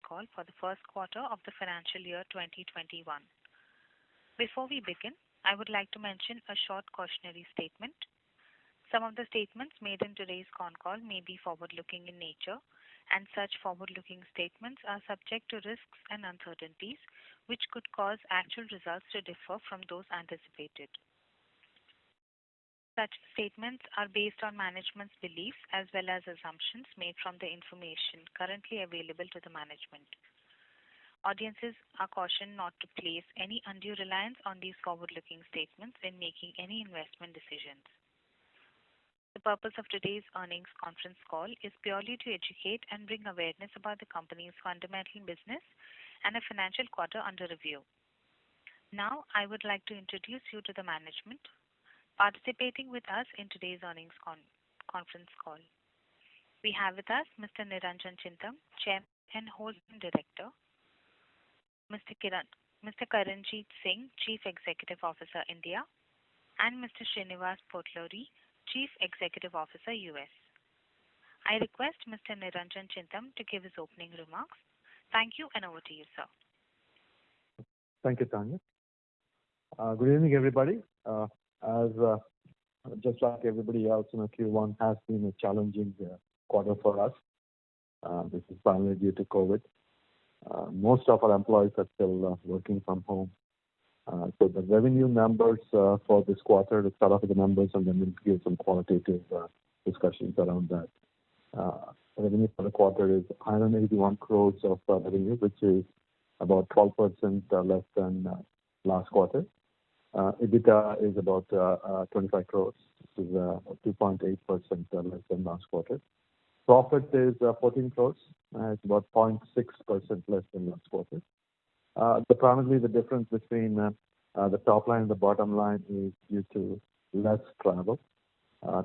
call for the first quarter of the financial year 2021. Before we begin, I would like to mention a short cautionary statement. Some of the statements made in today's con call may be forward-looking in nature, and such forward-looking statements are subject to risks and uncertainties which could cause actual results to differ from those anticipated. Such statements are based on management's beliefs as well as assumptions made from the information currently available to the management. Audiences are cautioned not to place any undue reliance on these forward-looking statements in making any investment decisions. The purpose of today's earnings conference call is purely to educate and bring awareness about the company's fundamental business and a financial quarter under review. Now, I would like to introduce you to the management participating with us in today's earnings conference call. We have with us Mr. Niranjan Chintam, Chairman and Whole-time Director, Mr. Karanjit Singh, Chief Executive Officer, India, and Mr. Srinivas Potluri, Chief Executive Officer, US. I request Mr. Niranjan Chintam to give his opening remarks. Thank you, and over to you, sir. Thank you, Tanya. Good evening, everybody. Just like everybody else, Q1 has been a challenging quarter for us. This is primarily due to COVID. Most of our employees are still working from home. So the revenue numbers for this quarter, let's start off with the numbers and then we'll give some qualitative discussions around that. Revenue for the quarter is 181 crores of revenue, which is about 12% less than last quarter. EBITDA is about 25 crores, which is 2.8% less than last quarter. Profit is 14 crores, it's about 0.6% less than last quarter. Primarily the difference between the top line and the bottom line is due to less travel.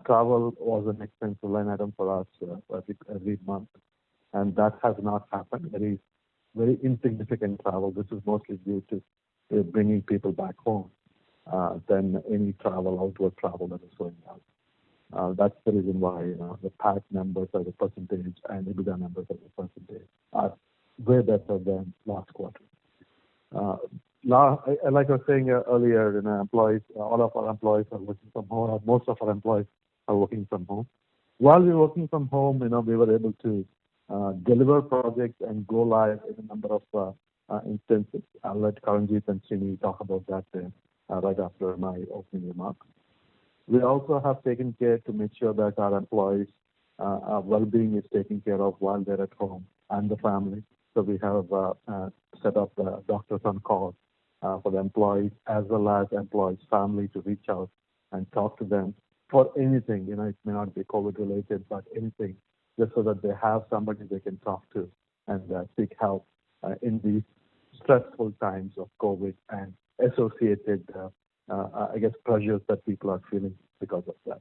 Travel was an expensive line item for us every month, and that has not happened. Very, very insignificant travel. This is mostly due to bringing people back home than any outward travel that is going on. That's the reason why the PAT numbers as a percentage and EBITDA numbers as a percentage are way better than last quarter. Like I was saying earlier, employees, all of our employees are working from home, or most of our employees are working from home. While we're working from home, we were able to deliver projects and go live in a number of instances. I'll let Karanjit and Srini talk about that right after my opening remarks. We also have taken care to make sure that our employees' well-being is taken care of while they're at home and the family. So we have set up doctors on call for the employees as well as employees' family to reach out and talk to them for anything. It may not be COVID related, but anything, just so that they have somebody they can talk to and seek help in these stressful times of COVID and associated pressures that people are feeling because of that.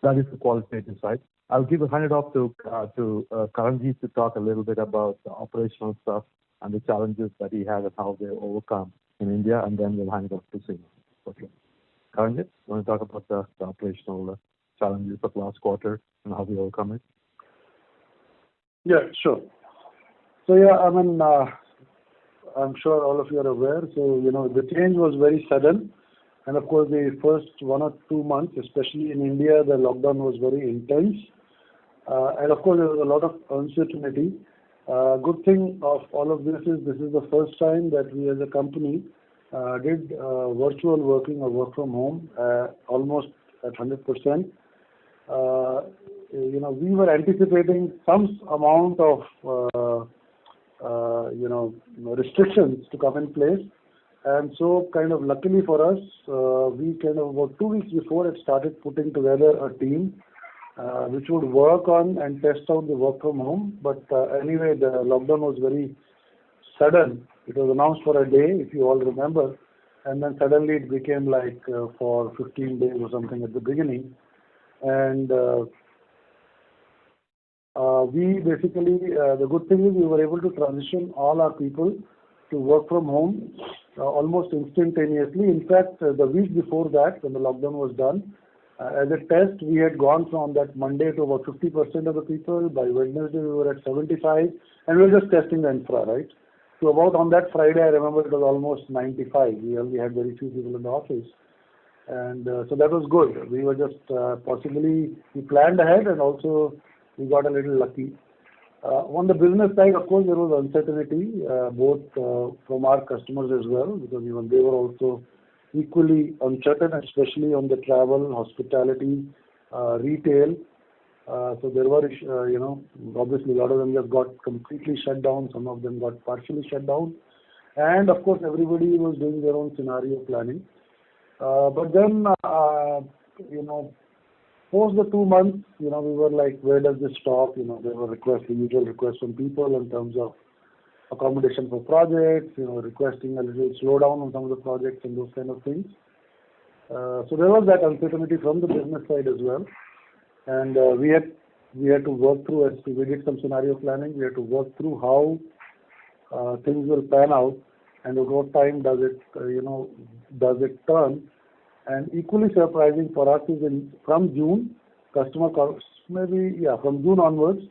That is the qualitative side. I'll hand it off to Karanjit to talk a little bit about the operational stuff and the challenges that he had and how they overcome in India, and then we'll hand it off to Srini. Okay. Karanjit, you want to talk about the operational challenges of last quarter and how we overcome it? Yeah, sure. So yeah, I'm sure all of you are aware. So, the change was very sudden. And of course, the first 1 or 2 months, especially in India, the lockdown was very intense. And of course, there was a lot of uncertainty. Good thing of all of this is the first time that we as a company did virtual working or work from home almost at 100%. We were anticipating some amount of restrictions to come in place. And so kind of luckily for us, we kind of about 2 weeks before had started putting together a team which would work on and test out the work from home. But anyway, the lockdown was very sudden. It was announced for a day, if you all remember. And then suddenly it became like for 15 days or something at the beginning. And we basically, the good thing is we were able to transition all our people to work from home almost instantaneously. In fact, the week before that, when the lockdown was done, As a test, we had gone from that Monday to about 50% of the people. By Wednesday, we were at 75, and we were just testing the infra, right? So about on that Friday, I remember it was almost 95. We only had very few people in the office. And so that was good. We were just we planned ahead, and also we got a little lucky. On the business side, of course, there was uncertainty, both from our customers as well, because even they were also equally uncertain, especially on the travel, hospitality, retail. So there were, obviously a lot of them just got completely shut down. Some of them got partially shut down. And of course, everybody was doing their own scenario planning. But then, post the 2 months, we were like, where does this stop? There were the usual requests from people in terms of accommodation for projects, requesting a little slowdown on some of the projects and those kind of things. So there was that uncertainty from the business side as well. And we had to work through, as we did some scenario planning, we had to work through how things will pan out and at what time does it turn. And equally surprising for us is from June, from June onwards,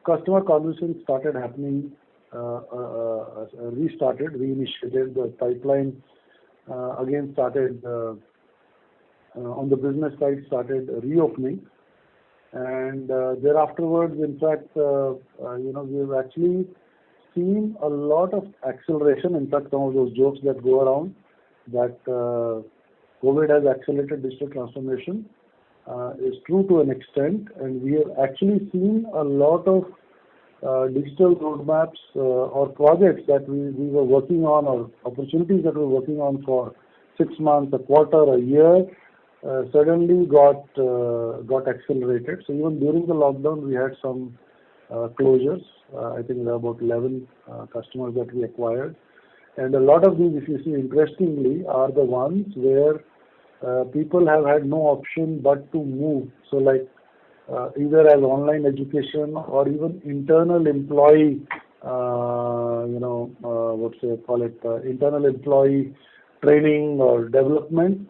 customer conversations started happening, reinitiated, the pipeline again started, on the business side started reopening. And thereafterwards, in fact, we've actually seen a lot of acceleration. In fact, some of those jokes that go around that COVID has accelerated digital transformation is true to an extent, and we have actually seen a lot of digital roadmaps or projects that we were working on, or opportunities that we were working on for 6 months, a quarter, a year, suddenly got accelerated. So even during the lockdown, we had some closures. I think there are about 11 customers that we acquired. And a lot of these, if you see, interestingly, are the ones where people have had no option but to move. So like either as online education or even internal employee, internal employee training or development,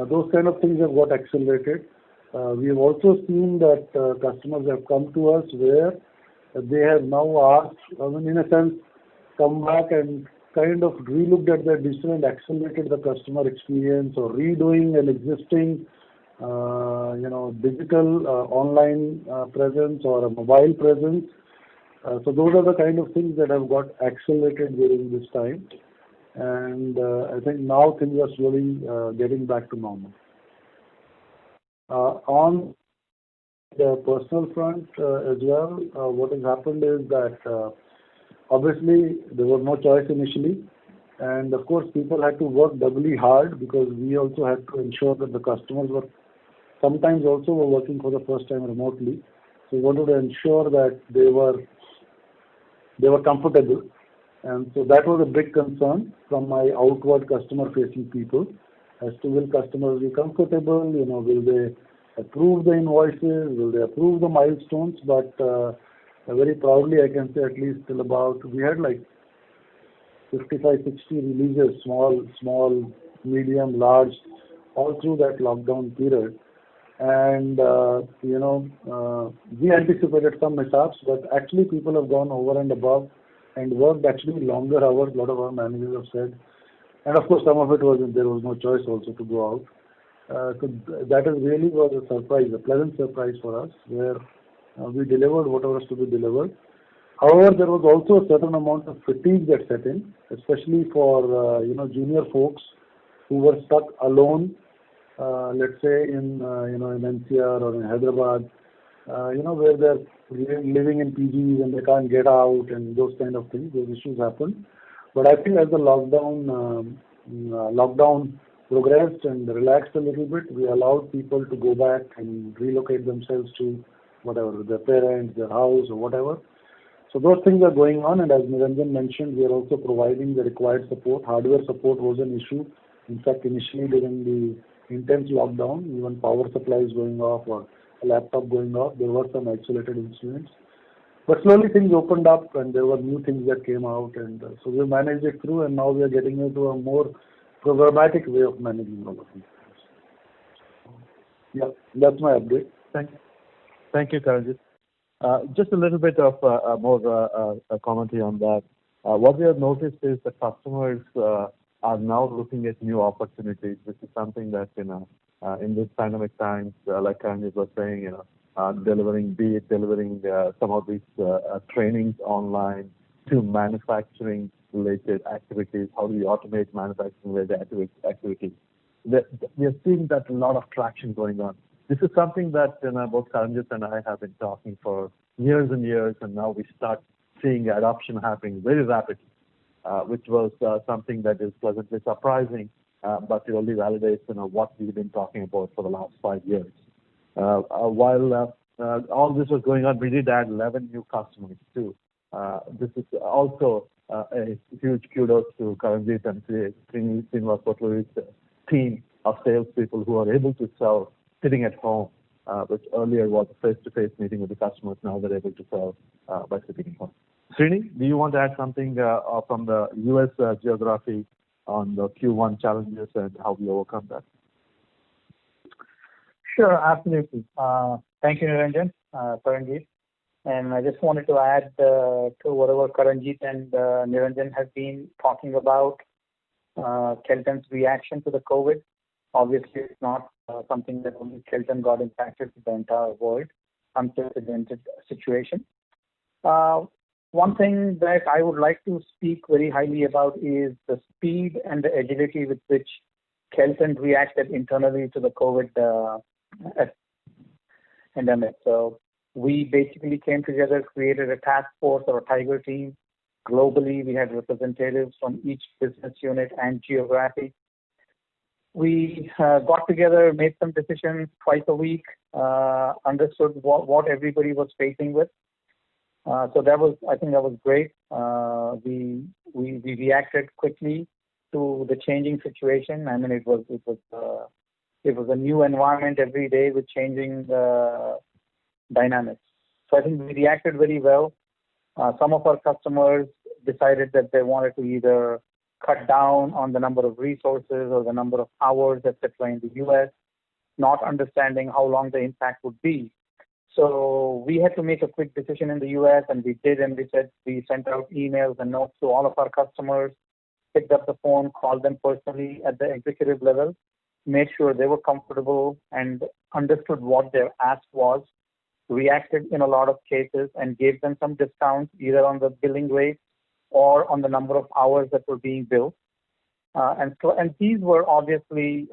those kind of things have got accelerated. We have also seen that customers have come to us where they have now asked, in a sense, come back and kind of relooked at their digital and accelerated the customer experience, or redoing an existing, digital online presence or a mobile presence. So those are the kind of things that have got accelerated during this time. And I think now things are slowly getting back to normal. On the personal front as well, what has happened is that obviously there was no choice initially, and of course people had to work doubly hard, because we also had to ensure that the customers were sometimes also were working for the first time remotely. So we wanted to ensure that they were comfortable. And so that was a big concern from my outward customer-facing people, as to will customers be comfortable, will they approve the invoices, will they approve the milestones. But very proudly I can say, at least till about, we had like 55, 60 releases, small, medium, large, all through that lockdown period. And we anticipated some mishaps, but actually people have gone over and above and worked actually longer hours, a lot of our managers have said. And of course, some of it was, there was no choice also to go out. So that really was a surprise, a pleasant surprise for us, where we delivered whatever was to be delivered. However, there was also a certain amount of fatigue that set in, especially for junior folks who were stuck alone, let's say in NCR or in Hyderabad, where they're living in PGs and they can't get out and those kind of things. Those issues happen. But I think as the lockdown progressed and relaxed a little bit, we allowed people to go back and relocate themselves to whatever, their parents, their house or whatever. So those things are going on, and as Niranjan mentioned, we are also providing the required support. Hardware support was an issue. In fact, initially during the intense lockdown, even power supplies going off or a laptop going off, there were some isolated incidents. But slowly things opened up and there were new things that came out, and so we managed it through, and now we are getting into a more programmatic way of managing all of these things. Yeah, that's my update. Thank you, Karanjit. Just a little bit of more commentary on that. What we have noticed is the customers are now looking at new opportunities, which is something that, in this pandemic times, like Karanjit was saying, delivering some of these trainings online to manufacturing related activities. How do you automate manufacturing related activities? We are seeing that a lot of traction going on. This is something that both Karanjit and I have been talking for years and years, and now we start seeing adoption happening very rapidly, which was something that is pleasantly surprising, but it only validates what we've been talking about for the last 5 years. While all this was going on, we did add 11 new customers too. This is also a huge kudos to Karanjit and Srinivas team of salespeople who are able to sell sitting at home, which earlier was a face-to-face meeting with the customers. Now they're able to sell by sitting at home. Srini, do you want to add something from the U.S. Geography on the Q1 challenges and how we overcome that? Sure, absolutely. Thank you, Niranjan, Karanjit. And I just wanted to add to whatever Karanjit and Niranjan have been talking about Kellton's reaction to the COVID. Obviously, it's not something that only Kellton got impacted, the entire world, unprecedented situation. One thing that I would like to speak very highly about is the speed and the agility with which Kellton reacted internally to the COVID pandemic. So we basically came together, created a task force or a tiger team. Globally, we had representatives from each business unit and geography. We got together, made some decisions twice a week, understood what everybody was facing with. So I think that was great. We reacted quickly to the changing situation. I mean, it was a new environment every day with changing dynamics. So I think we reacted very well. Some of our customers decided that they wanted to either cut down on the number of resources or the number of hours, etc., in the U.S., not understanding how long the impact would be. So we had to make a quick decision in the U.S., and we did, and we sent out emails and notes to all of our customers, picked up the phone, called them personally at the executive level, made sure they were comfortable and understood what their ask was, reacted in a lot of cases, and gave them some discounts either on the billing rate or on the number of hours that were being billed. And these were obviously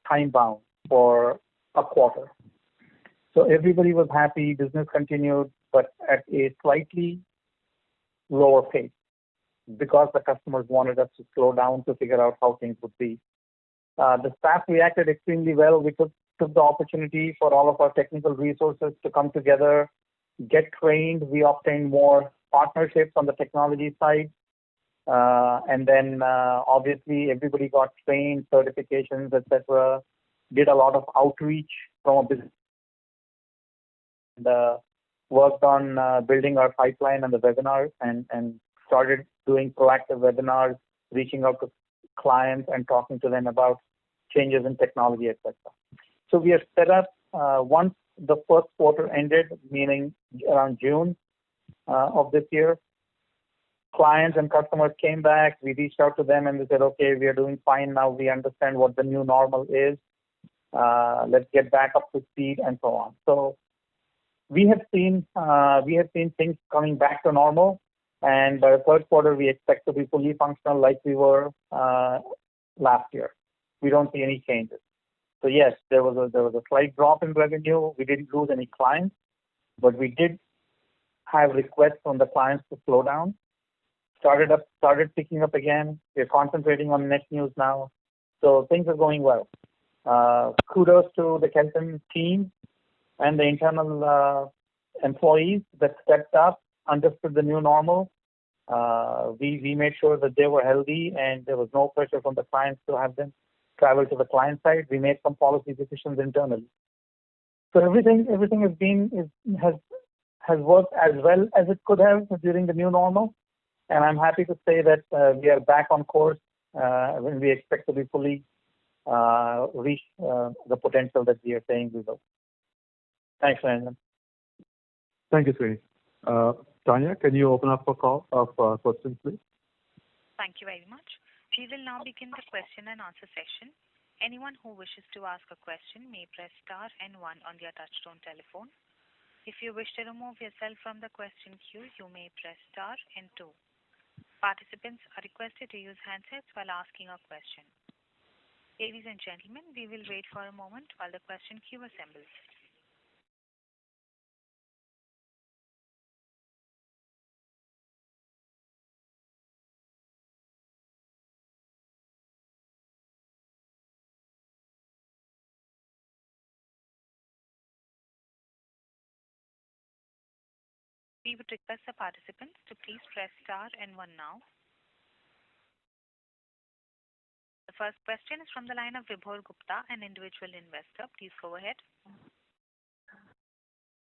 time-bound for a quarter. So everybody was happy, business continued, but at a slightly lower pace because the customers wanted us to slow down to figure out how things would be. The staff reacted extremely well. We took the opportunity for all of our technical resources to come together, get trained. We obtained more partnerships on the technology side. And then obviously everybody got trained, certifications, etc. Did a lot of outreach from a business. Worked on building our pipeline and the webinars and started doing proactive webinars, reaching out to clients and talking to them about changes in technology, etc. So we are set up once the first quarter ended, meaning around June of this year. Clients and customers came back. We reached out to them and we said, okay, we are doing fine now. We understand what the new normal is. Let's get back up to speed and so on. So we have seen things coming back to normal, and by the third quarter we expect to be fully functional like we were last year. We don't see any changes. So yes, there was a slight drop in revenue. We didn't lose any clients, but we did have requests from the clients to slow down. Started picking up again. We're concentrating on net news now, so things are going well. Kudos to the Kellton team and the internal employees that stepped up, understood the new normal. We made sure that they were healthy and there was no pressure from the clients to have them travel to the client side. We made some policy decisions internally. So everything has worked as well as it could have during the new normal. And I'm happy to say that we are back on course when we expect to be fully reach the potential that we are saying we will. Thanks, Ranjan. Thank you, Srini. Tanya, can you open up for call of questions, please? Thank you very much. We will now begin the question and answer session. Anyone who wishes to ask a question may press star and one on their touchtone telephone. If you wish to remove yourself from the question queue, you may press star and two. Participants are requested to use handsets while asking a question. Ladies and gentlemen, we will wait for a moment while the question queue assembles. We would request the participants to please press star and one now. The first question is from the line of Vibhor Gupta, an individual investor. Please go ahead.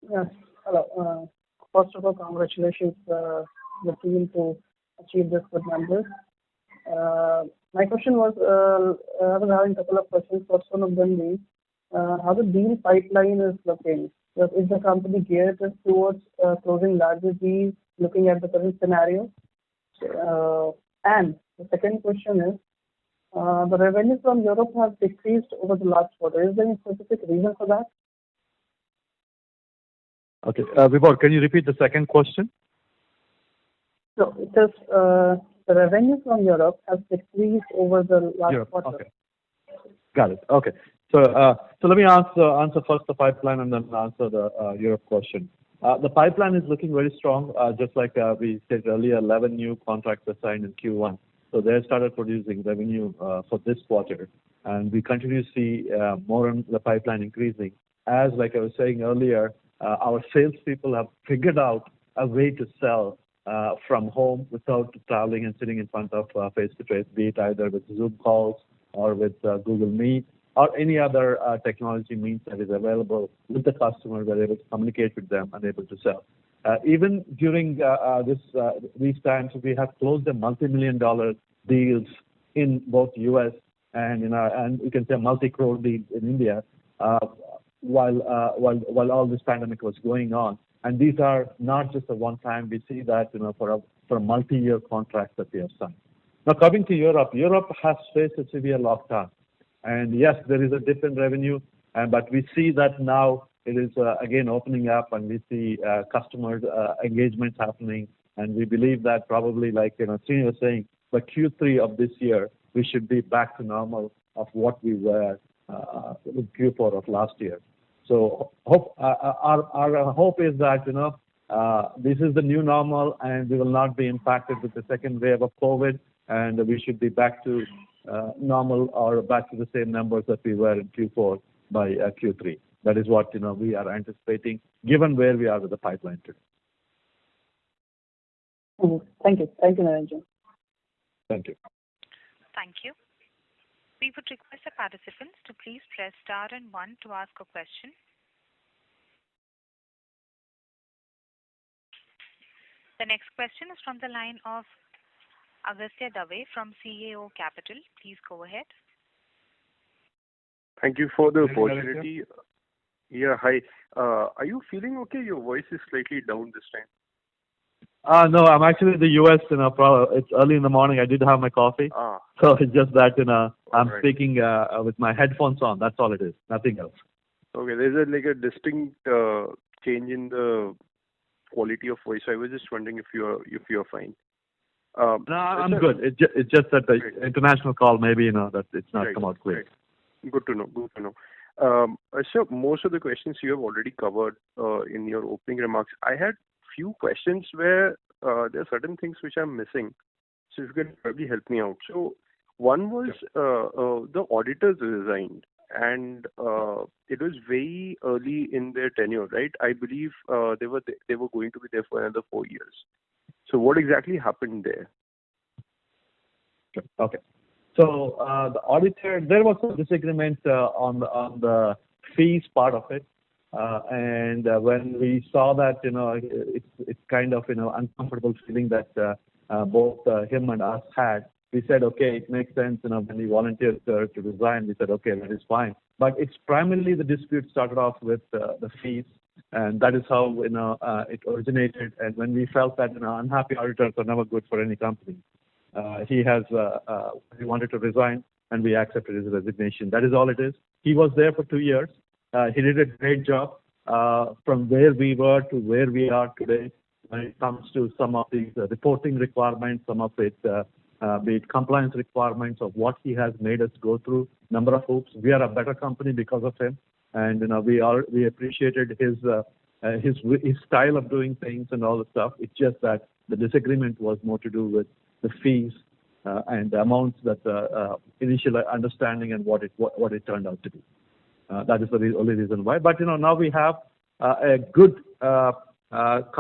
Yes. Hello. First of all, congratulations the team to achieve this good numbers. My question was, I was having a couple of questions. First one of them being, how the deal pipeline is looking. Is the company geared towards closing larger deals, looking at the current scenario? And the second question is, the revenue from Europe has decreased over the last quarter. Is there any specific reason for that? Okay. Vibhor, can you repeat the second question? So it says the revenue from Europe has decreased over the last quarter. Okay. Got it. Okay. So let me answer first the pipeline and then answer the Europe question. The pipeline is looking very strong, just like we said earlier, 11 new contracts are signed in Q1. So they started producing revenue for this quarter, and we continue to see more on the pipeline increasing. As like I was saying earlier, our salespeople have figured out a way to sell from home without traveling and sitting in front of face-to-face, be it either with Zoom calls or with Google Meet, or any other technology means that is available with the customer. We're able to communicate with them and able to sell. Even during these times, we have closed a multi-million-dollar deals in both U.S. and you can say multi-crore deals in India, while all this pandemic was going on. And these are not just a one-time. We see that for a multi-year contract that we have signed. Now coming to Europe, Europe has faced a severe lockdown. And yes, there is a dip in revenue, but we see that now it is again opening up, and we see customer engagements happening. And we believe that probably, like Srini was saying, by Q3 of this year, we should be back to normal of what we were in Q4 of last year. So our hope is that this is the new normal, and we will not be impacted with the second wave of COVID, and we should be back to normal or back to the same numbers that we were in Q4 by Q3. That is what we are anticipating, given where we are with the pipeline today. Thank you. Thank you, Narendran. Thank you. Thank you. We would request the participants to please press star and one to ask a question. The next question is from the line of Agastya Dave from CAO Capital. Please go ahead. Thank you for the opportunity. Yeah, hi. Are you feeling okay? Your voice is slightly down this time. No, I'm actually in the U.S. It's early in the morning. I did have my coffee. So it's just that I'm speaking with my headphones on. That's all it is. Nothing else. Okay, there's a distinct change in the quality of voice. I was just wondering if you're fine. No, I'm good. It's just that the international call, maybe that it's not come out clear. Right. Good to know. So most of the questions you have already covered in your opening remarks. I had few questions where there are certain things which I'm missing. So if you can probably help me out. So one was the auditors resigned, and it was very early in their tenure, right? I believe they were going to be there for another 4 years. So what exactly happened there? Okay. So the auditor, there was a disagreement on the fees part of it, and when we saw that, it's kind of uncomfortable feeling that both him and us had, we said, okay, it makes sense. When he volunteered to resign, we said, okay, that is fine. But it's primarily the dispute started off with the fees, and that is how it originated. And when we felt that unhappy auditors are never good for any company, he wanted to resign, and we accepted his resignation. That is all it is. He was there for 2 years. He did a great job from where we were to where we are today when it comes to some of these reporting requirements, some of it, be it compliance requirements of what he has made us go through, number of hoops. We are a better company because of him, and we appreciated his style of doing things and all the stuff. It's just that the disagreement was more to do with the fees and the amounts that initial understanding and what it turned out to be. That is the only reason why. But now we have a good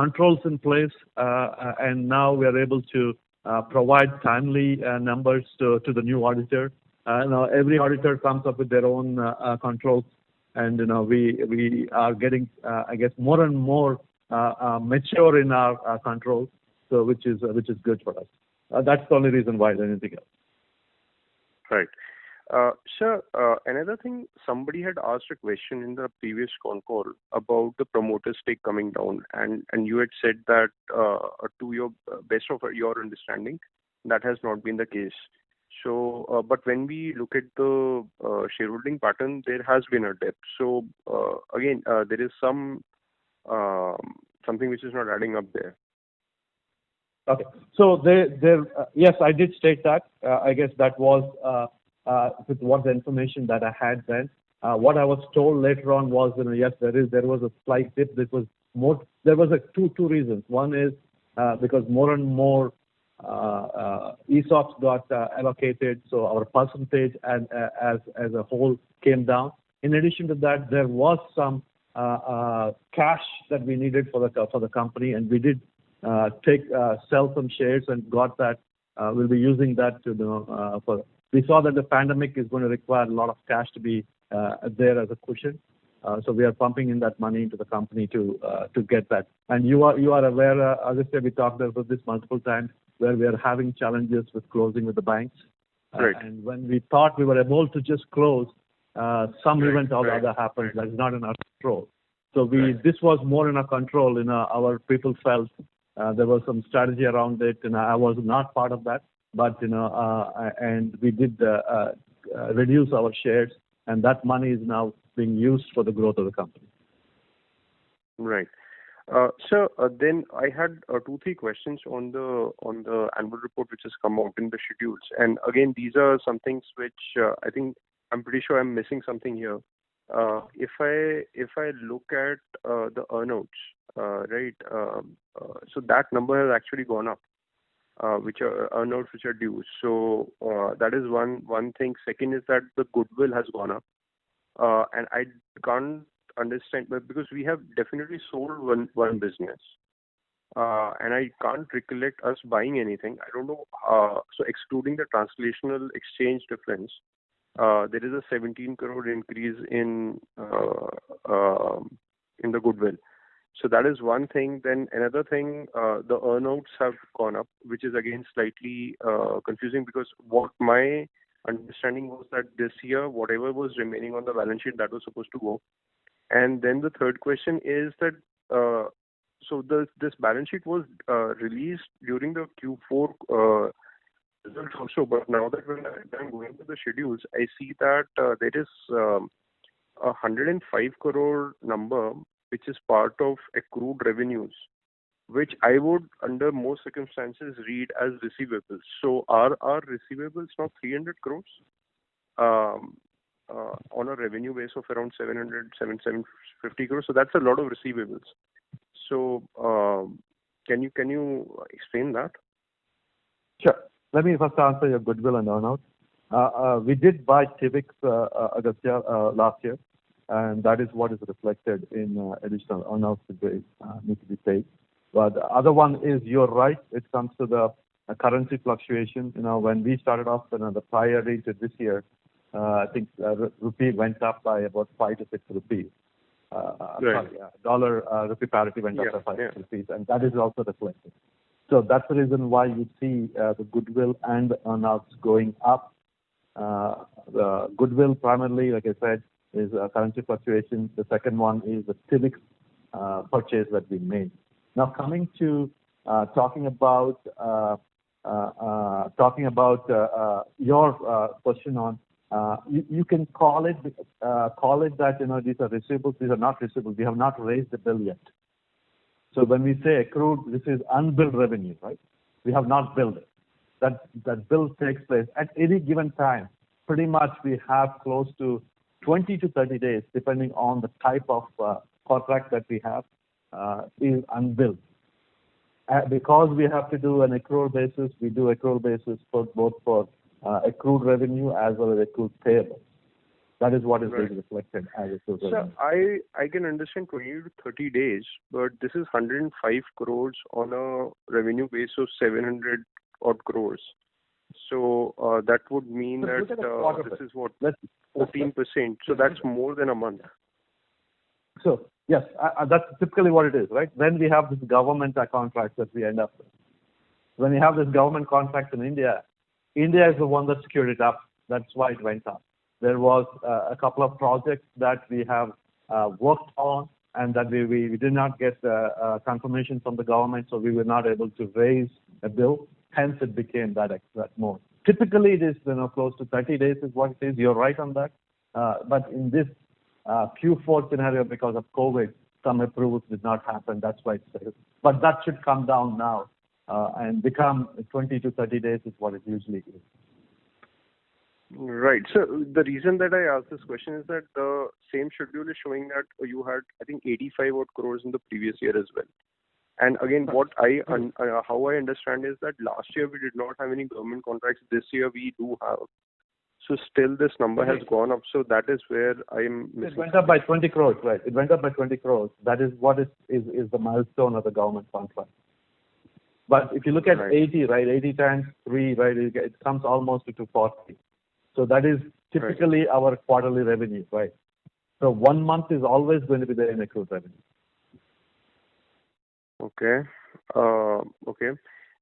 controls in place, and now we are able to provide timely numbers to the new auditor. Now every auditor comes up with their own controls, and we are getting, I guess, more and more mature in our controls, so which is good for us. That's the only reason why, than anything else. Right. Sir, another thing, somebody had asked a question in the previous con call about the promoter stake coming down, and you had said that to your best of your understanding, that has not been the case. So, but when we look at the shareholding pattern, there has been a dip. So, again, there is something which is not adding up there. Okay. So yes, I did state that. I guess that was with what the information that I had then. What I was told later on was, yes, there was a slight dip. There was two reasons. One is because more and more ESOPs got allocated, so our percentage and as a whole came down. In addition to that, there was some cash that we needed for the company, and we did sell some shares and got that. We'll be using that to we saw that the pandemic is going to require a lot of cash to be there as a cushion. So we are pumping in that money into the company to get that. And you are aware, as I said, we talked about this multiple times, where we are having challenges with closing with the banks. Right. And when we thought we were able to just close, some event or other happened that is not in our control. So this was more in our control. Our people felt there was some strategy around it, and I was not part of that. But and we did reduce our shares, and that money is now being used for the growth of the company. Right. So then I had 2-3 questions on the annual report which has come out in the schedules, and again these are some things which I'm pretty sure I'm missing something here. If I look at the earnouts, right, so that number has actually gone up, which are earnouts which are due. So that is one thing. Second is that the goodwill has gone up, and I can't understand, but because we have definitely sold one business, and I can't recollect us buying anything. I don't know. So excluding the translational exchange difference, there is a 17 crore increase in the goodwill. So that is one thing. Then another thing, the earnouts have gone up, which is again slightly confusing, because what my understanding was that this year, whatever was remaining on the balance sheet, that was supposed to go. And then the third question is that so this balance sheet was released during the Q4 results also, but now that when I'm going to the schedules, I see that there is a 105 crore number which is part of accrued revenues, which I would, under most circumstances, read as receivables. So are receivables now 300 crores on a revenue base of around 750 crores? So that's a lot of receivables. So can you explain that? Sure. Let me first answer your goodwill and earnout. We did buy Tivix Agastya last year, and that is what is reflected in additional earnouts that need to be paid. But the other one is, you're right, it comes to the currency fluctuation. When we started off the prior rate to this year, I think rupee went up by about 5 to 6 rupees. Right. Dollar rupee parity went up by 5 to 6 rupees, and that is also reflected. So that's the reason why you see the goodwill and the earnouts going up. The goodwill primarily, like I said, is currency fluctuation. The second one is the Civics purchase that we made. Now coming to talking about your question on you can call it that these are receivables. These are not receivables. We have not raised the bill yet. So when we say accrued, this is unbilled revenue, right? We have not billed it. That bill takes place at any given time. Pretty much we have close to 20 to 30 days, depending on the type of contract that we have, is unbilled. Because we have to do an accrual basis, we do accrual basis for both accrued revenue as well as accrued payable. That is what is being reflected as accrued revenue. So I can understand 20 to 30 days, but this is 105 crores on a revenue base of 700 odd crores. So that would mean that this is what, 14%. So that's more than a month. So yes, that's typically what it is, right? Then we have this government contract that we end up with. When we have this government contract in India, India is the one that secured it up. That's why it went up. There was a couple of projects that we have worked on and that we did not get confirmation from the government, so we were not able to raise a bill. Hence, it became that more. Typically, it is close to 30 days is what it is. You're right on that. But in this Q4 scenario, because of COVID, some approvals did not happen. That's why it's there. But that should come down now and become 20 to 30 days is what it usually is. Right. So the reason that I asked this question is that the same schedule is showing that you had, I think, 85 odd crores in the previous year as well. And again, how I understand is that last year we did not have any government contracts. This year we do have. So still this number has gone up. So that is where I'm missing. It went up by 20 crores, right? It went up by 20 crores. That is what is the milestone of the government contract. But if you look at 80, right, 80 times 3, right, it comes almost to 240. So that is typically our quarterly revenue, right? So 1 month is always going to be there in accrued revenue. Okay. Okay.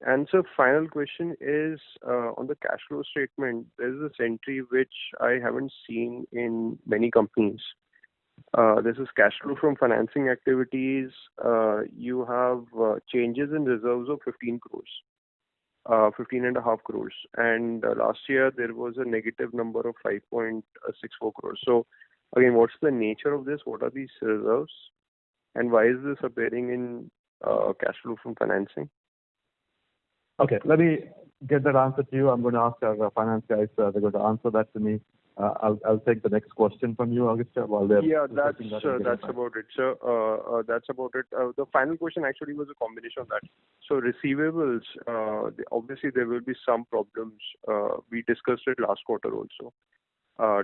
And so final question is on the cash flow statement, there is this entry which I haven't seen in many companies. This is cash flow from financing activities. You have changes in reserves of 15 crores. 15.5 crores, and last year there was a negative number of 5.64 crores. So again, what's the nature of this? What are these reserves, and why is this appearing in cash flow from financing? Okay, let me get that answer to you. I'm going to ask our finance guys. They're going to answer that to me. I'll take the next question from you, Agastya, while they're that's about it. So that's about it. The final question actually was a combination of that. So receivables, obviously there will be some problems. We discussed it last quarter also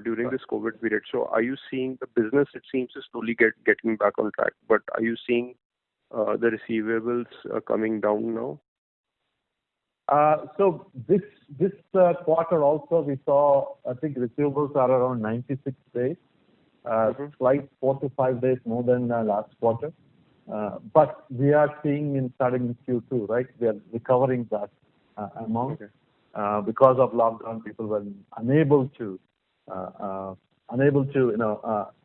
during this COVID period. So are you seeing the business? It seems to slowly getting back on track. But are you seeing the receivables coming down now? So this quarter also we saw, I think receivables are around 96 days, slight 4 to 5 days more than last quarter. But we are seeing starting in Q2, right? We are recovering that amount. Because of lockdown, people were unable to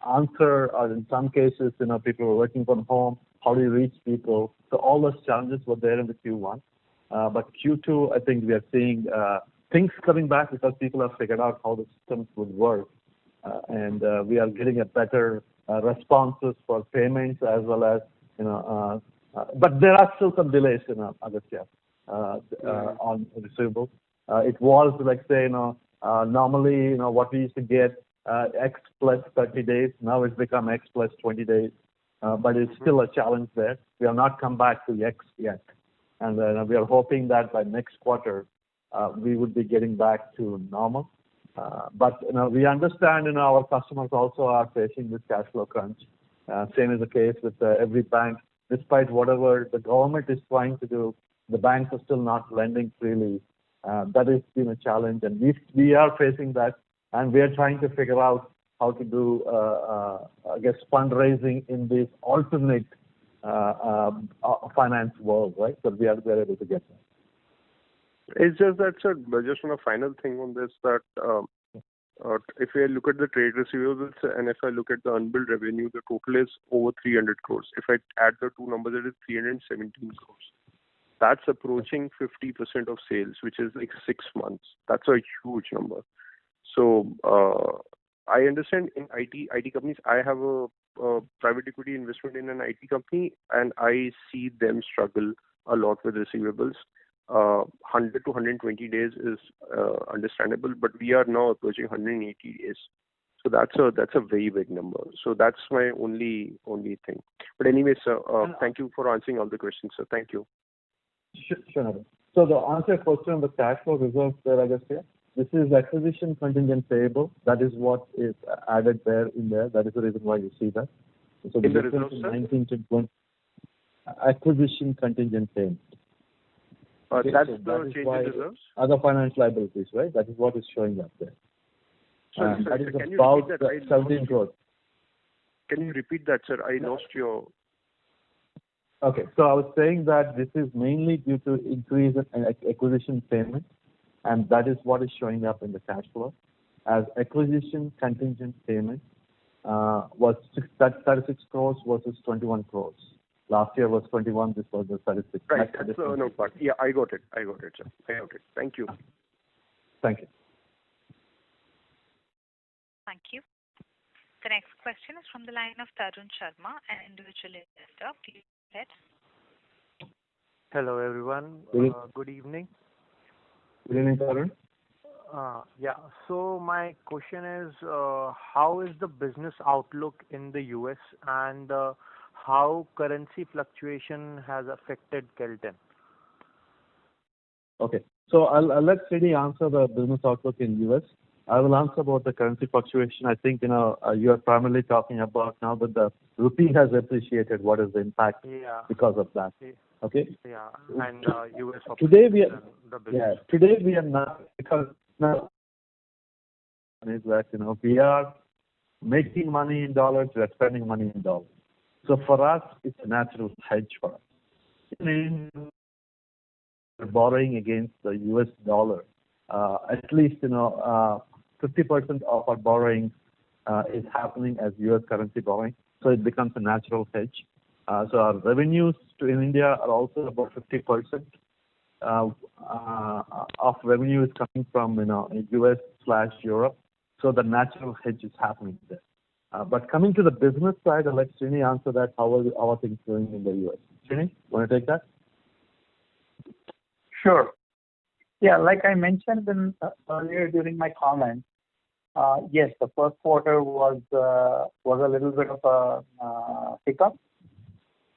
answer, or in some cases, people were working from home. How do you reach people? So all those challenges were there in the Q1. But Q2, I think we are seeing things coming back because people have figured out how the systems would work. And we are getting a better responses for payments as well as, but there are still some delays in Agastya on receivables. It was like say, normally, what we used to get X plus 30 days. Now it's become X plus 20 days. But it's still a challenge there. We have not come back to X yet. And we are hoping that by next quarter, we would be getting back to normal. But we understand, our customers also are facing this cash flow crunch. Same is the case with every bank. Despite whatever the government is trying to do, the banks are still not lending freely. That has been a challenge, and we are facing that, and we are trying to figure out how to do, fundraising in these alternate finance world, right? So we are able to get that. It's just that, sir, just on a final thing on this, that if I look at the trade receivables and if I look at the unbilled revenue, the total is over 300 crores. If I add the two numbers, it is 317 crores. That's approaching 50% of sales, which is like 6 months. That's a huge number. So I understand in IT companies, I have a private equity investment in an IT company, and I see them struggle a lot with receivables. 100 to 120 days is understandable, but we are now approaching 180 days. So that's a very big number. So that's my only thing. But anyway, sir, thank you for answering all the questions, sir. Thank you. Sure. So the answer question on the cash flow reserves there, I guess, here, this is acquisition contingent payable. That is what is added there in there. That is the reason why you see that. So In the reserves, sir? 19 to 20, acquisition contingent payment. That's so the change in reserves? Other financial liabilities, right? That is what is showing up there. Sorry, that is can you about repeat that? 17 crores. Can you repeat that, sir? I lost your... Okay, so I was saying that this is mainly due to increase in acquisition payment, and that is what is showing up in the cash flow as acquisition contingent payment was 36 crores versus 21 crores. Last year was 21, this was the 36. Right, that's the note part. Yeah, I got it, sir. I got it. Thank you. Thank you. Thank you. The next question is from the line of Tarun Sharma, an individual investor. Please go ahead. Hello, everyone. Good evening. Good evening, Tarun. Yeah. So my question is, how is the business outlook in the US and how currency fluctuation has affected Kellton? Okay. So I'll let Srini answer the business outlook in US. I will answer about the currency fluctuation. I think, you are primarily talking about now that the rupee has appreciated. What is the impact because of that? Okay. Yeah. And US today we are not, because now is that, we are making money in dollars, we are spending money in dollars. So for us, it's a natural hedge for us. We're borrowing against the US dollar. At least, 50% of our borrowing is happening as US currency borrowing. So it becomes a natural hedge. So our revenues in India are also about 50% of revenue is coming from, US/Europe. So the natural hedge is happening there. But coming to the business side, I'll let Srini answer that. How are things going in the US? Srini, want to take that? Sure. Yeah, like I mentioned earlier during my comments, yes, the first quarter was a little bit of a hiccup.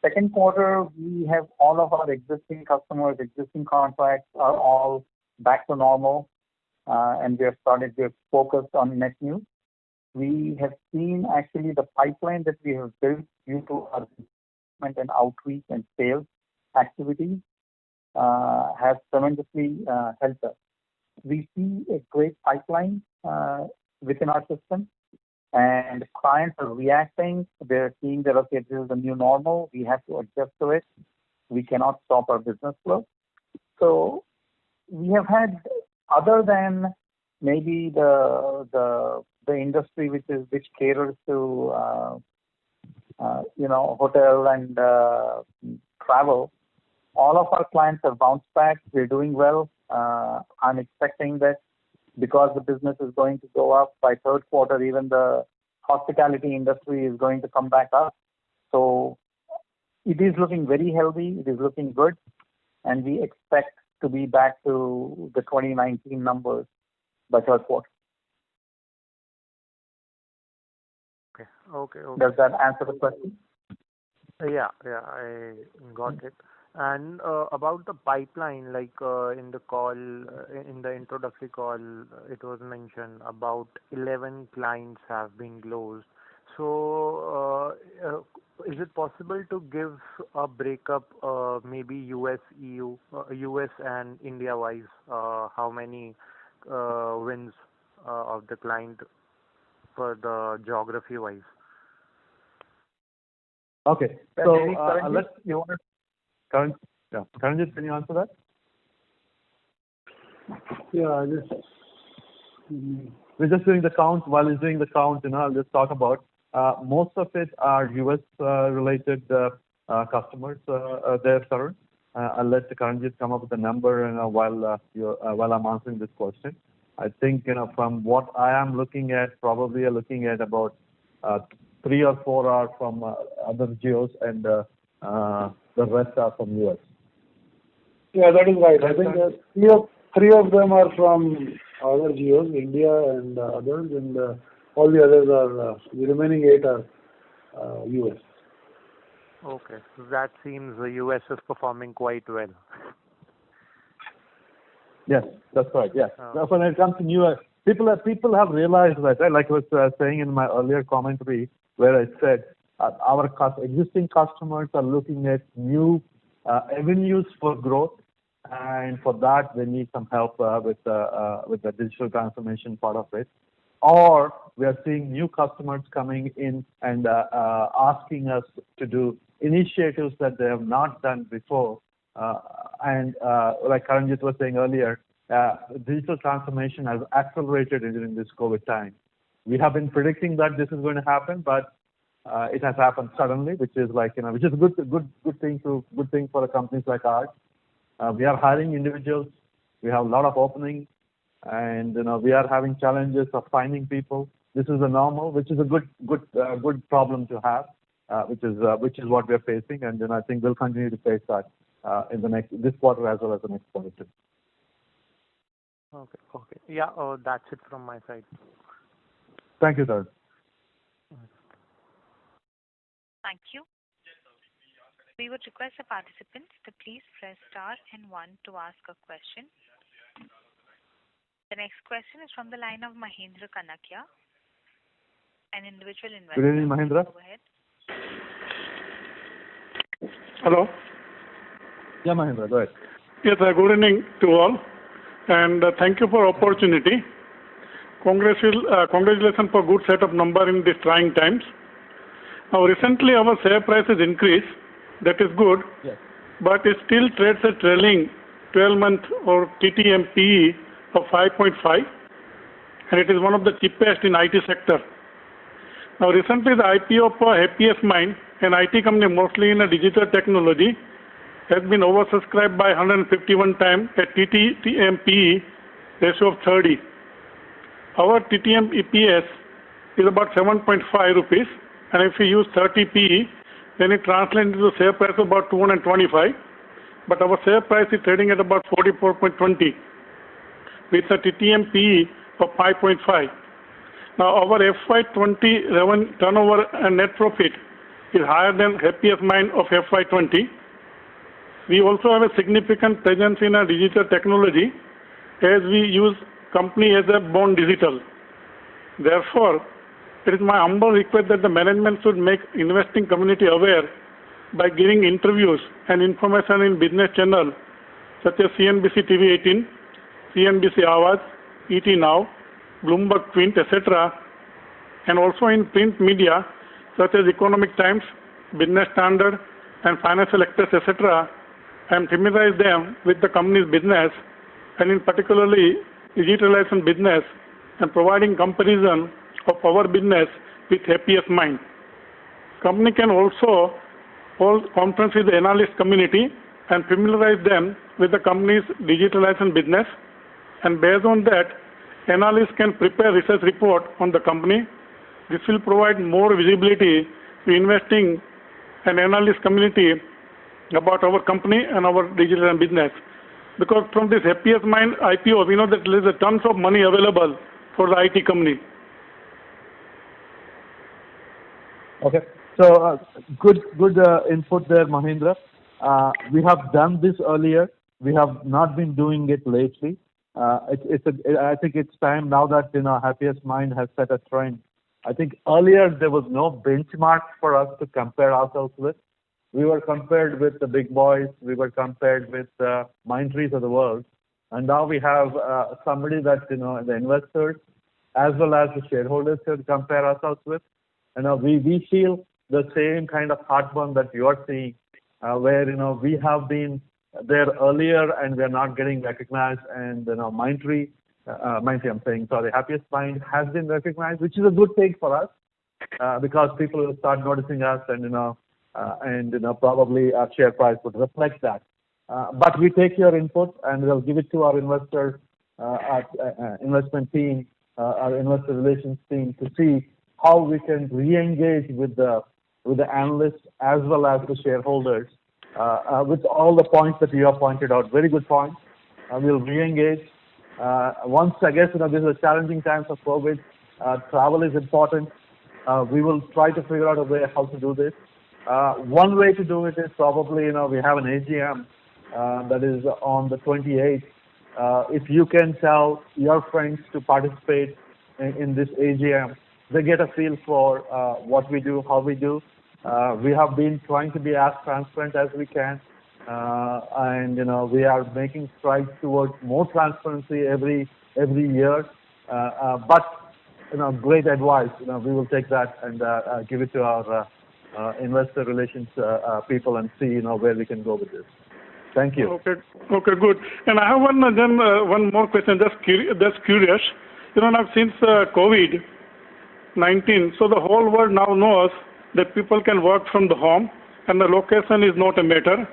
Second quarter, we have all of our existing customers, existing contracts are all back to normal, and we have focused on net new. We have seen actually the pipeline that we have built due to our development and outreach and sales activities has tremendously helped us. We see a great pipeline within our system, and clients are reacting. They're seeing that, okay, this is the new normal. We have to adjust to it. We cannot stop our business flow. So we have had, other than maybe the industry which caters to hotel and travel, all of our clients have bounced back. We're doing well. I'm expecting that because the business is going to go up by third quarter, even the hospitality industry is going to come back up. So it is looking very healthy. It is looking good. And we expect to be back to the 2019 numbers by third quarter. Okay. Does that answer the question? Yeah, I got it. And about the pipeline, like in the call, in the introductory call, it was mentioned about 11 clients have been closed. So is it possible to give a breakup, maybe US, EU, US and India wise, how many wins of the client for the geography wise? Okay. So let's. You want to, Karanjit, can you answer that? Yeah, I just. We're just doing the count. While he's doing the count, I'll just talk about most of it are US related customers there, Tarun. I'll let Karanjit come up with a number while I'm answering this question. I think from what I am looking at, probably are looking at about 3 or 4 are from other geos, and the rest are from US. Yeah, that is right. I think three of them are from other geos, India and others, and all the others are, the remaining 8 are US. Okay, so that seems the US is performing quite well. Yes, that's right. Yes. When it comes to US, people have realized that, right? Like I was saying in my earlier commentary, where I said our existing customers are looking at new avenues for growth, and for that they need some help with the digital transformation part of it. Or we are seeing new customers coming in and asking us to do initiatives that they have not done before. And like Karanjit was saying earlier, digital transformation has accelerated during this COVID time. We have been predicting that this is going to happen, but it has happened suddenly, which is like which is a good thing for a companies like ours. We are hiring individuals. We have a lot of openings, and we are having challenges of finding people. This is a normal, which is a good problem to have, which is what we are facing, and I think we'll continue to face that in this quarter as well as the next quarter too. Okay. Yeah. That's it from my side. Thank you, sir. Thank you. We would request the participants to please press star and 1 to ask a question. The next question is from the line of Mahendra Kanakia, an individual investor. Good evening, Mahendra. Go ahead. Hello. Yeah, Mahendra, go ahead. Yes, good evening to all, and thank you for opportunity. Congratulations for good set of number in these trying times. Now, recently our share price has increased. That is good. Yes. But it still trades a trailing 12-month or TTM PE of 5.5, and it is one of the cheapest in IT sector. Now, recently the IPO for Happiest Mind, an IT company mostly in a digital technology, has been oversubscribed by 151 times at TTM PE ratio of 30. Our TTM EPS is about 7.5 rupees, and if we use 30 PE, then it translates into share price of about 225. But our share price is trading at about 44.20 with a TTM PE of 5.5. Now, our FY20 turnover and net profit is higher than Happiest Mind of FY20. We also have a significant presence in a digital technology, as we use company as a born digital. Therefore, it is my humble request that the management should make investing community aware by giving interviews and information in business channels such as CNBC TV 18, CNBC Awaaz, ET Now, Bloomberg Print, etc., and also in print media such as Economic Times, Business Standard, and Financial Express, etc., and familiarize them with the company's business, and in particularly digitalization business, and providing comparison of our business with Happiest Mind. Company can also hold conference with the analyst community and familiarize them with the company's digitalization business, and based on that, analysts can prepare research report on the company. This will provide more visibility to investing and analyst community about our company and our digital business. Because from this Happiest Mind IPO, we know that there is a tons of money available for the IT company. Okay. So good input there, Mahendra. We have done this earlier. We have not been doing it lately. I think it's time now that Happiest Mind has set a trend. I think earlier there was no benchmark for us to compare ourselves with. We were compared with the big boys. We were compared with the Mindtrees of the world, and now we have somebody that the investors as well as the shareholders can compare ourselves with. We feel the same kind of heartburn that you are seeing, where we have been there earlier and we are not getting recognized, and Mindtree, I'm saying, sorry, Happiest Mind has been recognized, which is a good thing for us because people will start noticing us, and probably our share price would reflect that. But we take your input and we'll give it to our investor investment team, our investor relations team, to see how we can re-engage with the analysts as well as the shareholders with all the points that you have pointed out. Very good points. We'll re-engage. Once, I guess, this is a challenging time for COVID. Travel is important. We will try to figure out a way how to do this. One way to do it is probably, we have an AGM that is on the 28th. If you can tell your friends to participate in this AGM, they get a feel for what we do, how we do. We have been trying to be as transparent as we can, and we are making strides towards more transparency every year. But great advice. We will take that and give it to our investor relations people and see where we can go with this. Thank you. Okay, good. And I have one more question. Just curious. Now since COVID-19, so the whole world now knows that people can work from the home, and the location is not a matter.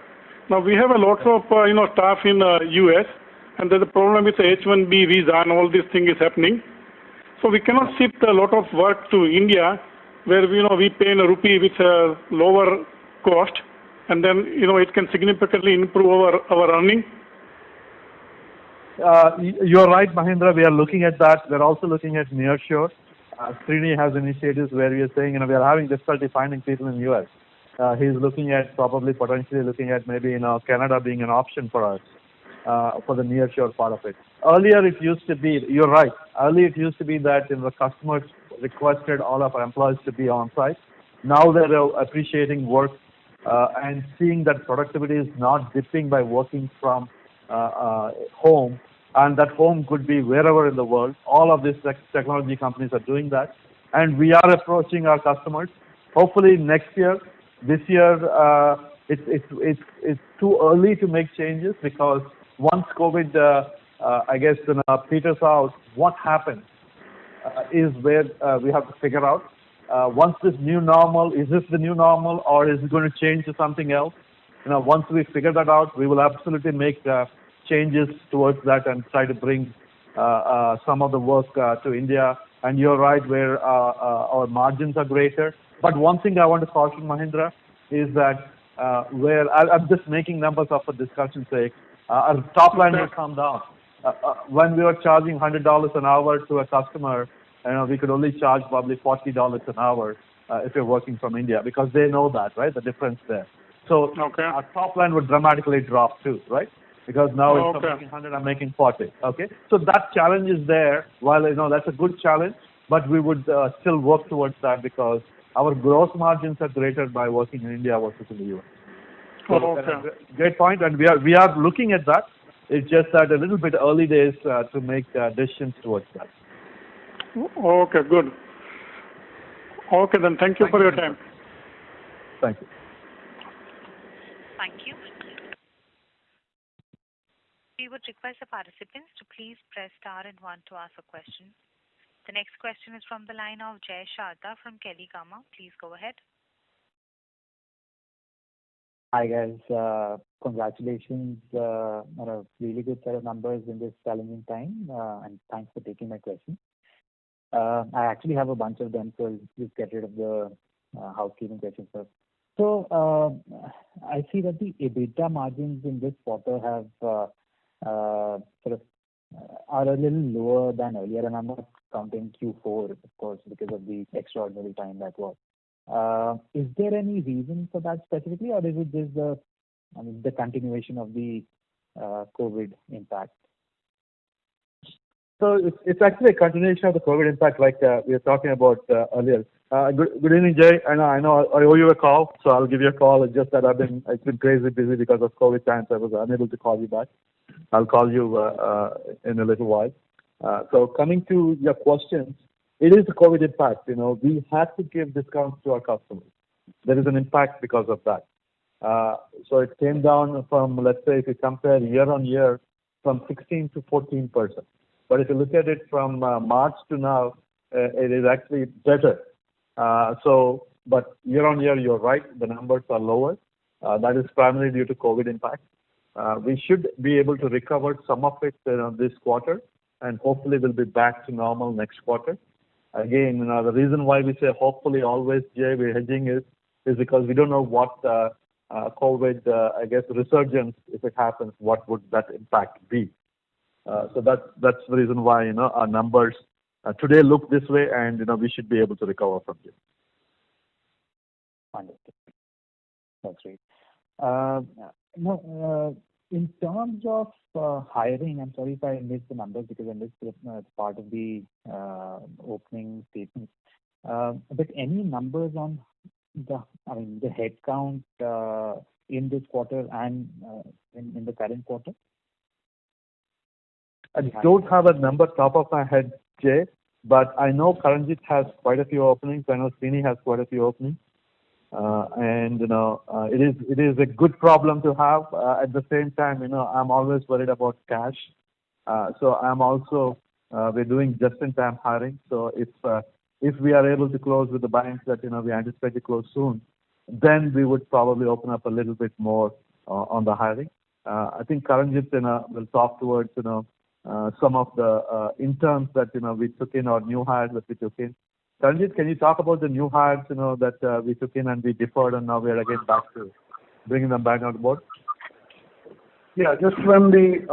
Now we have a lot of staff in US, and there's a problem with the H-1B visa, and all this thing is happening. So we cannot shift a lot of work to India, where we pay in a rupee with a lower cost, and then it can significantly improve our earning. You're right, Mahendra. We are looking at that. We're also looking at nearshore. Srini has initiatives where we are saying we are having difficulty finding people in US. He's looking at potentially looking at maybe Canada being an option for us for the nearshore part of it. Earlier it used to be, you're right. Earlier it used to be that the customers requested all of our employees to be on site. Now they're appreciating work and seeing that productivity is not dipping by working from home, and that home could be wherever in the world. All of these technology companies are doing that, and we are approaching our customers. Hopefully next year. This year, it's too early to make changes because once COVID, I guess, peters out, what happens is where we have to figure out. Once this new normal, is this the new normal, or is it going to change to something else? Once we figure that out, we will absolutely make changes towards that and try to bring some of the work to India. And you're right, where our margins are greater. But one thing I want to caution, Mahendra, is that where I'm just making numbers up for discussion's sake, our top line will come down. When we were charging $100 an hour to a customer, we could only charge probably $40 an hour if you're working from India, because they know that, right? The difference there. So our top line would dramatically drop too, right? Because now instead of making 100, I'm making 40. Okay, so that challenge is there. While that's a good challenge, but we would still work towards that because our gross margins are greater by working in India versus in the US. So great point, and we are looking at that. It's just that a little bit early days to make decisions towards that. Okay, good. Okay, then thank you for your time. Thank you. Thank you. We would request the participants to please press star and one to ask a question. The next question is from the line of Jay Sharda from Kelly Kama. Please go ahead. Hi guys, congratulations on a really good set of numbers in this challenging time, and thanks for taking my question. I actually have a bunch of them, so I'll just get rid of the housekeeping questions first. So I see that the EBITDA margins in this quarter have are a little lower than earlier, and I'm not counting Q4, of course, because of the extraordinary time that was. Is there any reason for that specifically, or is it just the continuation of the COVID impact? So it's actually a continuation of the COVID impact, like we were talking about earlier. Good evening, Jay. I know I owe you a call, so I'll give you a call. It's just that it's been crazy busy because of COVID times. I was unable to call you back. I'll call you in a little while. So coming to your questions, it is the COVID impact. We had to give discounts to our customers. there is an impact because of that. So it came down from, let's say, if you compare year on year, from 16 to 14%. But if you look at it from March to now, it is actually better. But year on year, you're right, the numbers are lower. That is primarily due to COVID impact. We should be able to recover some of it this quarter, and hopefully we'll be back to normal next quarter. Again, the reason why we say hopefully always, Jay, we're hedging is because we don't know what COVID, I guess, resurgence, if it happens, what would that impact be? So that's the reason why our numbers today look this way, and we should be able to recover from this. Understood. That's great. In terms of hiring, I'm sorry if I missed the numbers because I missed part of the opening statement. But any numbers on the headcount in this quarter and in the current quarter? I don't have a number top of my head, Jay, but I know Karanjit has quite a few openings. I know Srini has quite a few openings. And it is a good problem to have. At the same time, I'm always worried about cash. So I'm also we're doing just-in-time hiring. So if we are able to close with the banks that we anticipate to close soon, then we would probably open up a little bit more on the hiring. I think Karanjit will talk towards some of the interns that we took in, or new hires that we took in. Karanjit, can you talk about the new hires that we took in and we deferred, and now we are again back to bringing them back on board? Yeah, just when the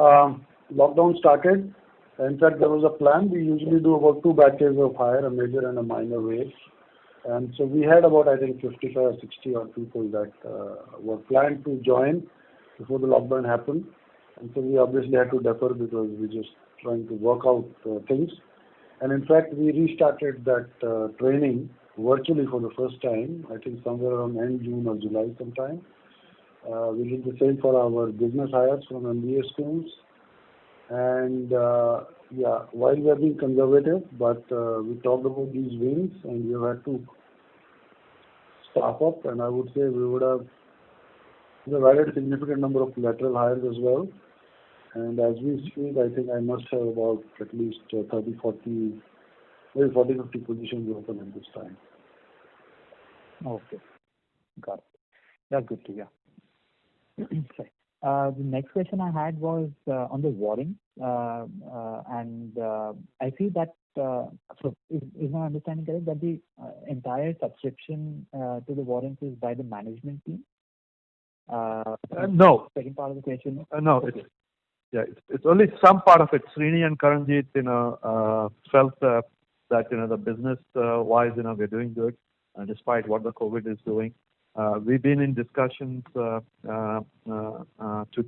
lockdown started, in fact, there was a plan. We usually do about 2 batches of hire, a major and a minor wave. And so we had about, I think, 55 or 60 odd people that were planned to join before the lockdown happened. And so we obviously had to defer because we're just trying to work out things. And in fact, we restarted that training virtually for the first time, I think somewhere around end June or July sometime. We did the same for our business hires from MBA schools. And while we are being conservative, but we talked about these wins, and we have had to staff up. And I would say we have added a significant number of lateral hires as well. And as we speak, I think I must have about at least 30, 40, maybe 40, 50 positions open at this time. Okay. Got it. That's good to hear. Sorry. The next question I had was on the warrants. And I see that, so is my understanding correct that the entire subscription to the warrants is by the management team? No. Second part of the question. No. Okay. It's only some part of it. Srini and Karanjit, felt that the business wise, we're doing good, despite what the COVID is doing. We've been in discussions to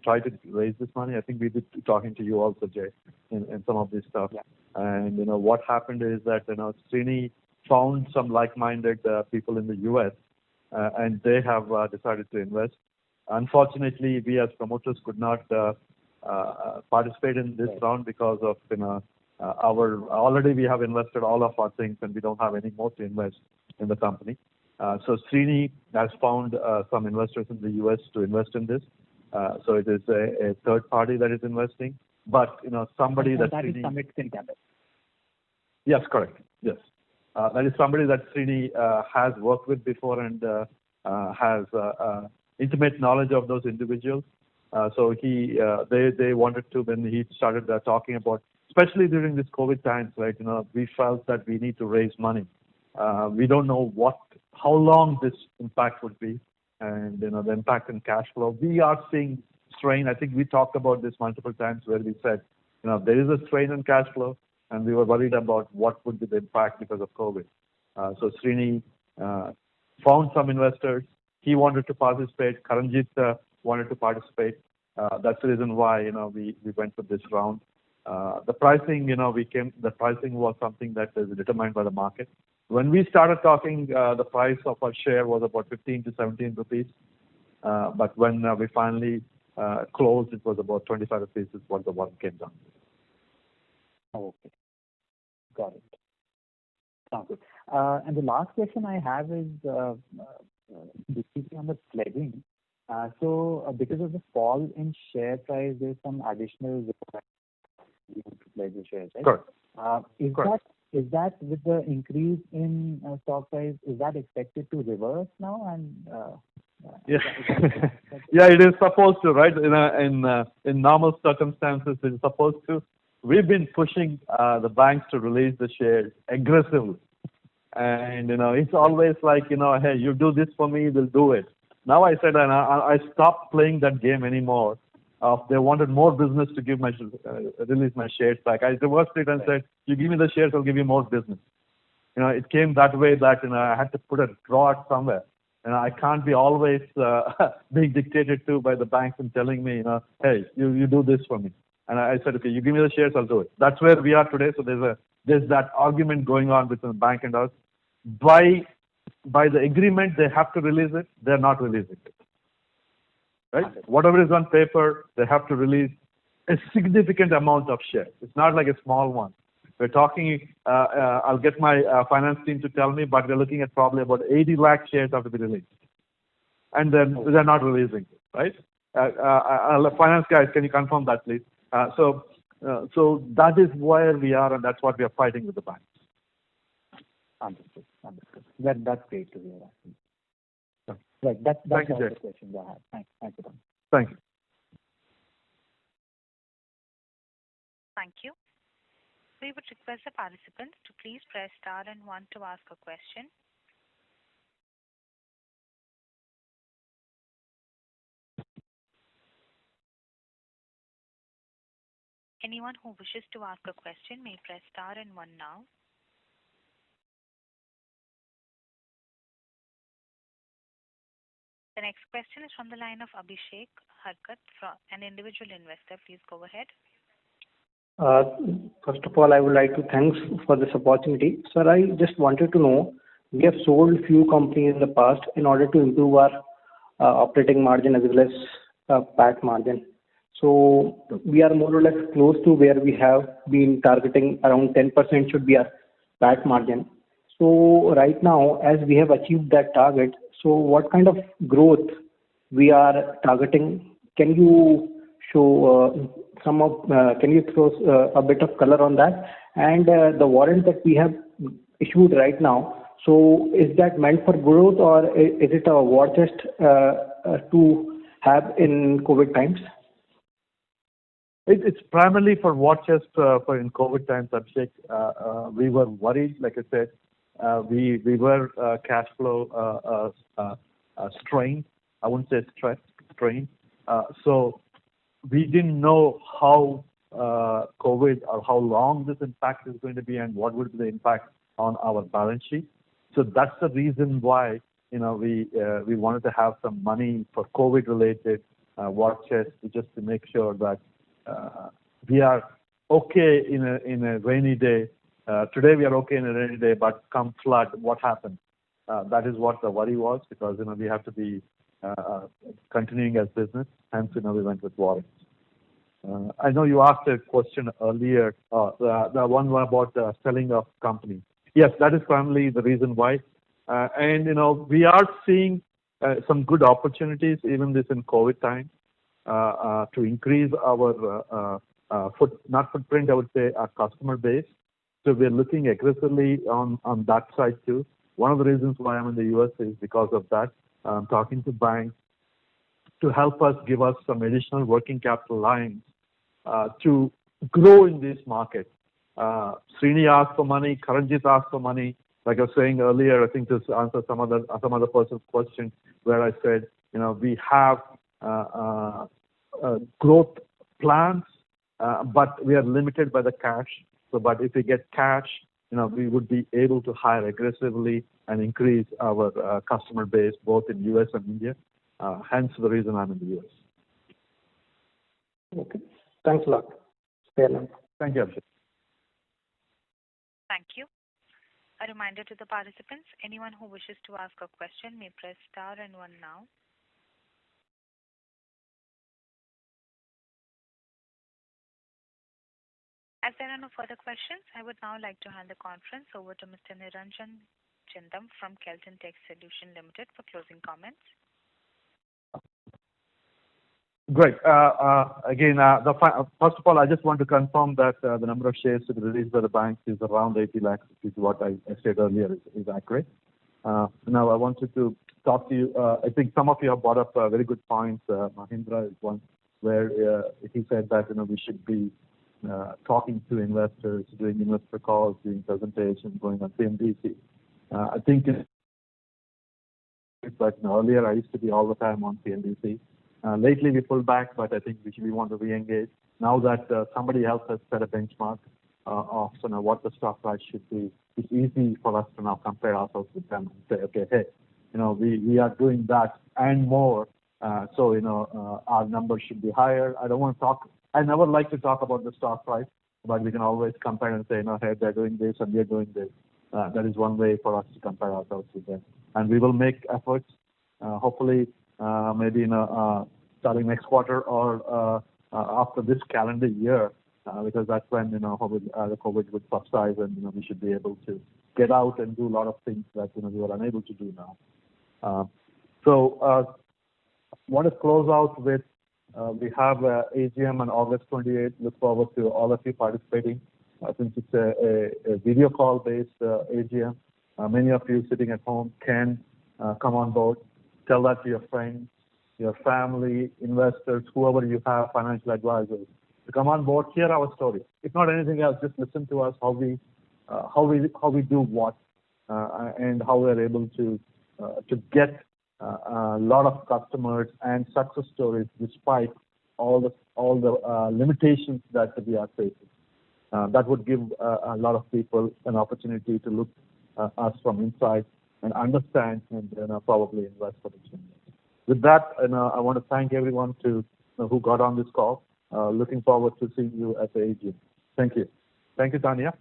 try to raise this money. I think we did talking to you also, Jay, in some of this stuff. Yeah. And what happened is that Srini found some like-minded people in the US, and they have decided to invest. Unfortunately, we as promoters could not participate in this round because of already we have invested all of our things, and we don't have any more to invest in the company. So Srini has found some investors in the US to invest in this. So it is a third party that is investing, but somebody that that Srini, is Summit Capital. Yes, correct. Yes, that is somebody that Srini has worked with before and has intimate knowledge of those individuals. So they wanted to, when he started talking about, especially during this COVID times, right? We felt that we need to raise money. We don't know how long this impact would be, and the impact in cash flow. We are seeing strain. I think we talked about this multiple times where we said, there is a strain in cash flow, and we were worried about what would be the impact because of COVID. So Srini found some investors. He wanted to participate. Karanjit wanted to participate. That's the reason why we went for this round. The pricing, the pricing was something that is determined by the market. When we started talking, the price of our share was about 15 to 17 rupees. But when we finally closed, it was about 25 rupees is what the one came down. Okay. Got it. Sounds good. And the last question I have is, briefly on the pledging. Because of the fall in share price, there's some additional requirement to pledge the shares, right? Correct. Correct. Is that with the increase in stock price, is that expected to reverse now? And yeah, yeah, it is supposed to, right? In normal circumstances, it's supposed to. We've been pushing the banks to release the shares aggressively, and it's always like hey, you do this for me, they'll do it. Now I said, and I stopped playing that game anymore. They wanted more business to give release my shares back. I reversed it and said, you give me the shares, I'll give you more business. It came that way that I had to put a draw it somewhere. I can't be always being dictated to by the banks and telling me, hey, you do this for me. And I said, okay, you give me the shares, I'll do it. That's where we are today. So there's that argument going on between the bank and us. By the agreement, they have to release it. They're not releasing it. Right? Whatever is on paper, they have to release a significant amount of shares. It's not like a small one. We're talking, I'll get my finance team to tell me, but we're looking at probably about 80 lakh shares have to be released. And then they're not releasing it, right? Finance guys, can you confirm that, please? So that is where we are, and that's what we are fighting with the banks. Understood. That's great to hear, actually. Right, that's all the questions I have. Thank you. Thank you. Thank you. We would request the participants to please press star and 1 to ask a question. Anyone who wishes to ask a question may press star and 1 now. The next question is from the line of Abhishek Harkat, from an individual investor. Please go ahead. First of all, I would like to thanks for this opportunity. Sir, I just wanted to know, we have sold few companies in the past in order to improve our operating margin as well as PAT margin. So we are more or less close to where we have been targeting. Around 10% should be our PAT margin. So right now, as we have achieved that target, so what kind of growth we are targeting? Can you show can you throw a bit of color on that? And the warrant that we have issued right now, so is that meant for growth, or is it a war chest to have in COVID times? It's primarily for war chest for in COVID times, Abhishek. We were worried, like I said. We were cash flow strained. I wouldn't say stressed, strained. So we didn't know how COVID or how long this impact is going to be and what would be the impact on our balance sheet. So that's the reason why we wanted to have some money for COVID-related war chest, just to make sure that we are okay in a rainy day. Today we are okay in a rainy day, but come flood, what happens? That is what the worry was, because we have to be continuing as business. Hence, we went with warrants. I know you asked a question earlier, the one about the selling of company. Yes, that is primarily the reason why. And we are seeing some good opportunities, even this in COVID time, to increase our not footprint, I would say, our customer base. So we're looking aggressively on that side too. One of the reasons why I'm in the US is because of that. I'm talking to banks to help us, give us some additional working capital lines to grow in this market. Srini asked for money, Karanjit asked for money. Like I was saying earlier, I think to answer some other person's question, where I said, we have growth plans, but we are limited by the cash. So, but if we get cash, we would be able to hire aggressively and increase our customer base both in US and India. Hence the reason I'm in the US. Okay. Thanks a lot. Fair enough. Thank you, Abhishek. Thank you. A reminder to the participants, anyone who wishes to ask a question may press star and 1 now. As there are no further questions, I would now like to hand the conference over to Mr. Niranjan Chindam from Kellton Tech Solution Limited for closing comments. Great. Again, first of all, I just want to confirm that the number of shares to be released by the banks is around 80 lakhs, which is what I said earlier is accurate. Now, I wanted to talk to you. I think some of you have brought up very good points. Mahindra is one where he said that we should be talking to investors, doing investor calls, doing presentations, going on CNBC. I think but earlier I used to be all the time on CNBC. Lately we pulled back, but I think we want to re-engage. Now that somebody else has set a benchmark of what the stock price should be, it's easy for us to now compare ourselves with them and say, okay, hey, we are doing that and more. So our numbers should be higher. I never like to talk about the stock price, but we can always compare and say, hey, they're doing this and we're doing this. That is one way for us to compare ourselves with them. And we will make efforts, hopefully, maybe starting next quarter or after this calendar year, because that's when the COVID would subside and we should be able to get out and do a lot of things that we were unable to do now. So want to close out with we have AGM on August 28th. Look forward to all of you participating. Since it's a video call based AGM, many of you sitting at home can come on board. Tell that to your friends, your family, investors, whoever you have, financial advisors, to come on board, hear our story. If not anything else, just listen to us how we do what and how we're able to get a lot of customers and success stories despite all the limitations that we are facing. That would give a lot of people an opportunity to look us from inside and understand and probably invest for the future. With that, I want to thank everyone who got on this call. Looking forward to seeing you at the AGM. Thank you. Thank you, Tanya.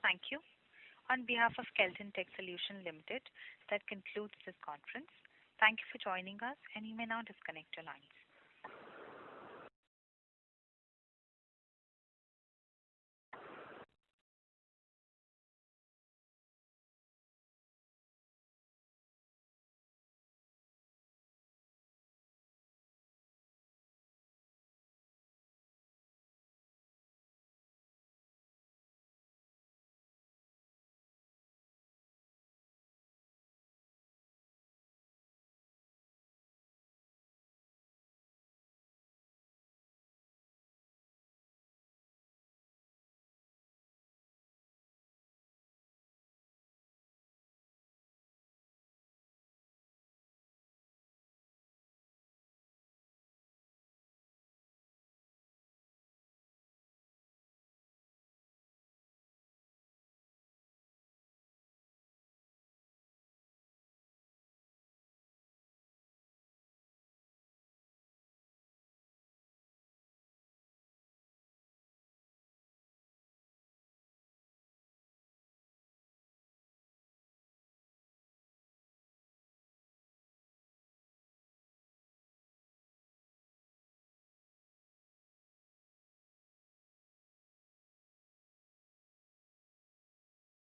Thank you. On behalf of Kellton Tech Solution Limited, that concludes this conference. Thank you for joining us, and you may now disconnect your lines.